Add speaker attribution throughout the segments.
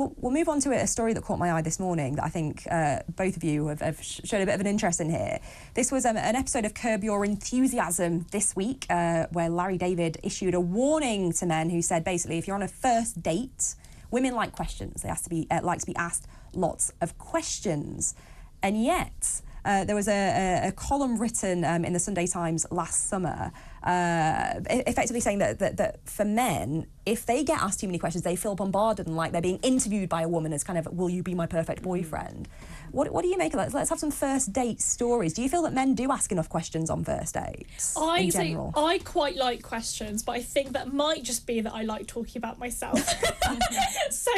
Speaker 1: We'll move on to a story that caught my eye this morning that I think both of you have shown a bit of an interest in here. This was an episode of Curb Your Enthusiasm this week where Larry David issued a warning to men who said, basically, if you're on a first date, women like questions. They like to be asked lots of questions. And yet, there was a column written in the Sunday Times last summer effectively saying that for men, if they get asked too many questions, they feel bombarded and like they're being interviewed by a woman as kind of, will you be my perfect boyfriend? What do you make of that? Let's have some first date stories. Do you feel that men do ask enough questions on first dates in general?
Speaker 2: I quite like questions, but I think that might just be that I like talking about myself. So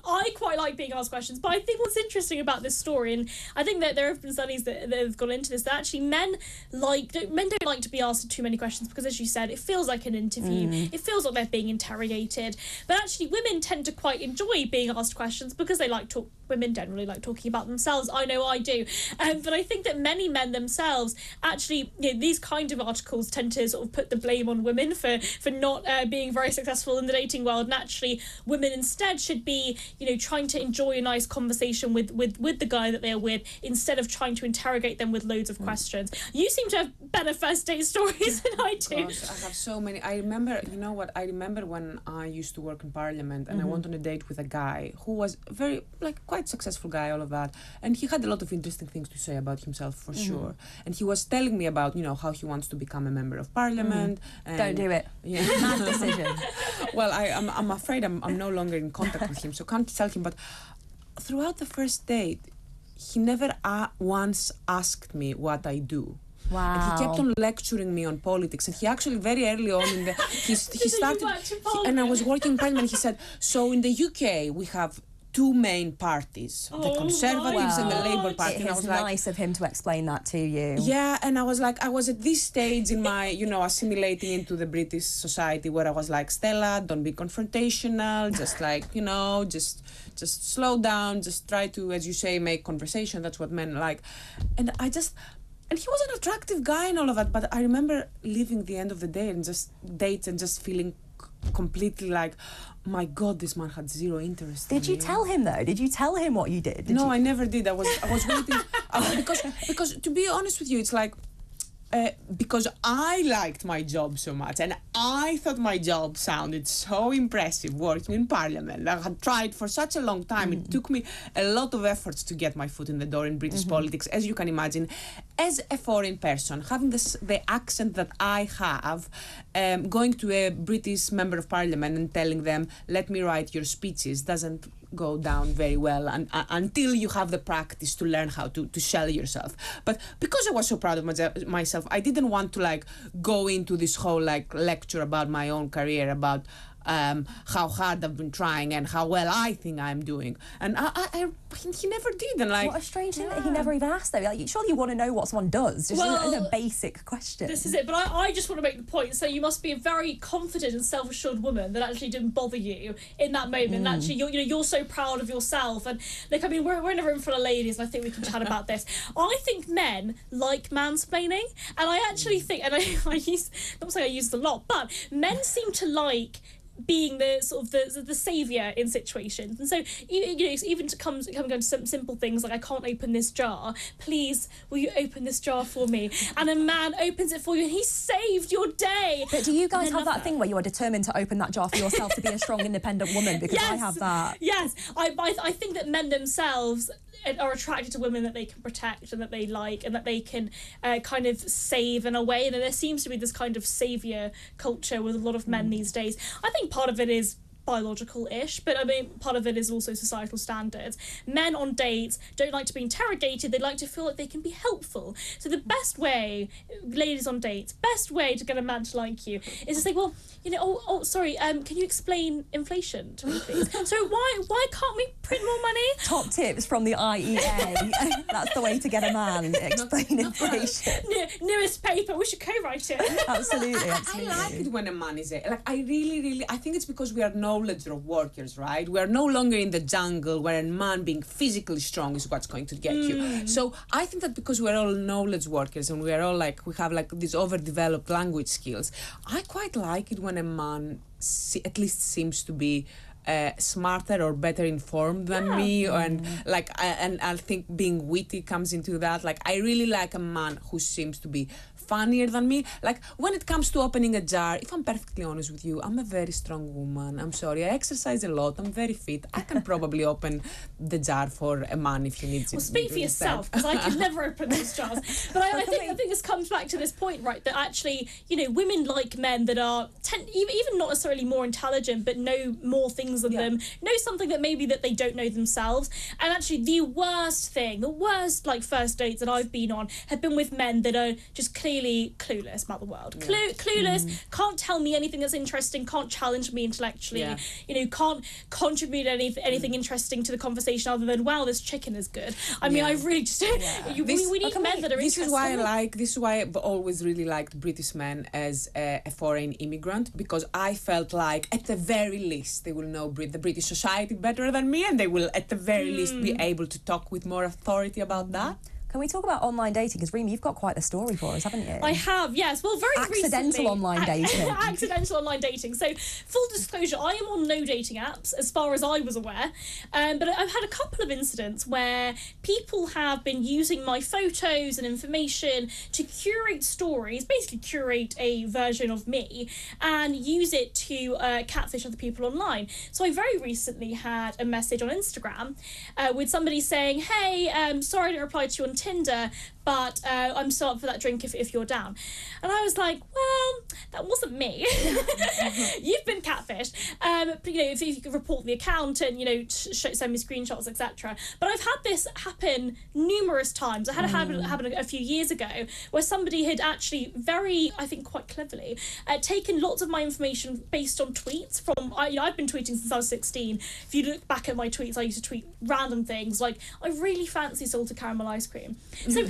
Speaker 2: I quite like being asked questions, but I think what's interesting about this story, and I think that there have been studies that have gone into this, that actually men don't like to be asked too many questions because, as you said, it feels like an interview. It feels like they're being interrogated. But actually, women tend to quite enjoy being asked questions because they women generally like talking about themselves. I know I do. But I think that many men themselves actually, these kind of articles tend to sort of put the blame on women for not being very successful in the dating world. And actually, women instead should be, trying to enjoy a nice conversation with the guy that they're with instead of trying to interrogate them with loads of questions. You seem to have better first date stories than I do.
Speaker 3: Gosh, I have so many. I remember, I remember when I used to work in Parliament and I went on a date with a guy who was very, quite successful guy, all of that. And he had a lot of interesting things to say about himself, for sure. And he was telling me about, how he wants to become a member of Parliament. And
Speaker 1: don't do it.
Speaker 3: Yeah.
Speaker 1: Mad decision.
Speaker 3: Well, I'm afraid I'm no longer in contact with him, so can't tell him. But throughout the first date, he never once asked me what I do.
Speaker 1: Wow.
Speaker 3: And he kept on lecturing me on politics. And he actually very early on in the he started and I was working in Parliament. He said, so in the UK we have two main parties, the Conservatives and the Labour Party.
Speaker 1: It was nice of him to explain that to you.
Speaker 3: Yeah, and I was at this stage in my, assimilating into the British society where I was like, Stella, don't be confrontational, just just slow down, just try to, as you say, make conversation. That's what men like. And he was an attractive guy and all of that, but I remember leaving the end of the day and just dates and just feeling completely like, my God, this man had zero interest in me.
Speaker 1: Did you tell him though? Did you tell him what you did?
Speaker 3: No, I never did. I was waiting because to be honest with you, it's like because I liked my job so much and I thought my job sounded so impressive working in Parliament. I had tried for such a long time. It took me a lot of efforts to get my foot in the door in British politics, as you can imagine. As a foreign person, having the accent that I have, going to a British member of Parliament and telling them, let me write your speeches, doesn't go down very well until you have the practice to learn how to sell yourself. But because I was so proud of myself, I didn't want to go into this whole lecture about my own career, about how hard I've been trying and how well I think I'm doing. And he never did. And
Speaker 1: what a strange thing that he never even asked though. Surely you want to know what someone does, just a basic question.
Speaker 2: This is it, but I just want to make the point. So you must be a very confident and self-assured woman that actually didn't bother you in that moment. And actually you're so proud of yourself. And we're in a room full of ladies and I think we can chat about this. I think men like mansplaining, and I actually think, and I use, not saying I use it a lot, but men seem to like being the sort of the saviour in situations. And so even to come down to some simple things like, I can't open this jar, please will you open this jar for me, and a man opens it for you and he saved your day.
Speaker 1: But do you guys have that thing where you are determined to open that jar for yourself to be a strong independent woman? Because yes, I have that.
Speaker 2: Yes, I think that men themselves are attracted to women that they can protect and that they like and that they can kind of save in a way. And there seems to be this kind of saviour culture with a lot of men these days. I think part of it is biological-ish, but part of it is also societal standards. Men on dates don't like to be interrogated, they like to feel like they can be helpful. So the best way, ladies on dates, best way to get a man to like you is to say, well, sorry, can you explain inflation to me, please? So why can't we print more money?
Speaker 1: Top tips from the IEA. That's the way to get a man. Explain inflation.
Speaker 2: Newest paper, we should co-write it.
Speaker 1: Absolutely.
Speaker 3: I like it when a man is I really, I think it's because we are knowledge workers, right? We are no longer in the jungle where a man being physically strong is what's going to get you. So I think that because we're all knowledge workers and we are all we have these overdeveloped language skills, I quite like it when a man at least seems to be smarter or better informed than me, and I think being witty comes into that. Like, I really like a man who seems to be funnier than me. Like, when it comes to opening a jar, if I'm perfectly honest with you, I'm a very strong woman. I'm sorry, I exercise a lot. I'm very fit. I can probably open the jar for a man if he needs it.
Speaker 2: Well, speak for yourself, because I could never open those jars. But I think this comes back to this point, right? That actually, women like men that are even not necessarily more intelligent, but know more things than them, know something that maybe that they don't know themselves. And actually, the worst like first dates that I've been on have been with men that are just clearly clueless about the world. Clueless, can't tell me anything that's interesting, can't challenge me intellectually, can't contribute anything interesting to the conversation other than, wow, this chicken is good. I mean, I really just we need men that are interested.
Speaker 3: This is why I've always really liked British men as a foreign immigrant, because I felt like at the very least they will know the British society better than me, and they will at the very least be able to talk with more authority about that.
Speaker 1: Can we talk about online dating? Because Reem, you've got quite the story for us, haven't you?
Speaker 2: I have, yes. Well, very
Speaker 1: accidental
Speaker 2: recently.
Speaker 1: Online dating.
Speaker 2: Accidental online dating. So, full disclosure, I am on no dating apps, as far as I was aware. But I've had a couple of incidents where people have been using my photos and information to curate stories, basically curate a version of me, and use it to catfish other people online. So I very recently had a message on Instagram with somebody saying, hey, sorry I didn't reply to you on Tinder, but I'm still up for that drink if you're down. And I was like, well, that wasn't me. You've been catfished. But, if you could report the account and, send me screenshots, etc. But I've had this happen numerous times. I had it happen a few years ago where somebody had actually very, I think quite cleverly, taken lots of my information based on tweets from, I've been tweeting since I was 16. If you look back at my tweets, I used to tweet random things like, I really fancy salted caramel ice cream. So in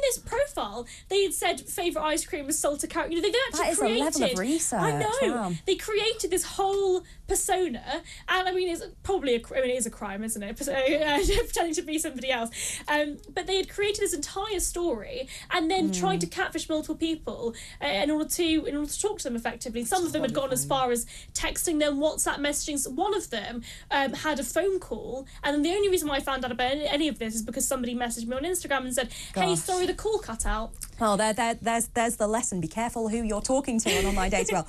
Speaker 2: this profile, they had said favourite ice cream was salted caramel. They've actually created...
Speaker 1: That is a level of research.
Speaker 2: I know.
Speaker 1: Wow.
Speaker 2: They created this whole persona, and I mean, it's probably it is a crime, isn't it? Pretending to be somebody else. But they had created this entire story and then tried to catfish multiple people in order to talk to them effectively. Some of them had gone as far as texting them, WhatsApp messaging. One of them had a phone call, and then the only reason why I found out about any of this is because somebody messaged me on Instagram and said, hey, sorry, the call cut out.
Speaker 1: Oh, there's the lesson. Be careful who you're talking to on online dating. Well,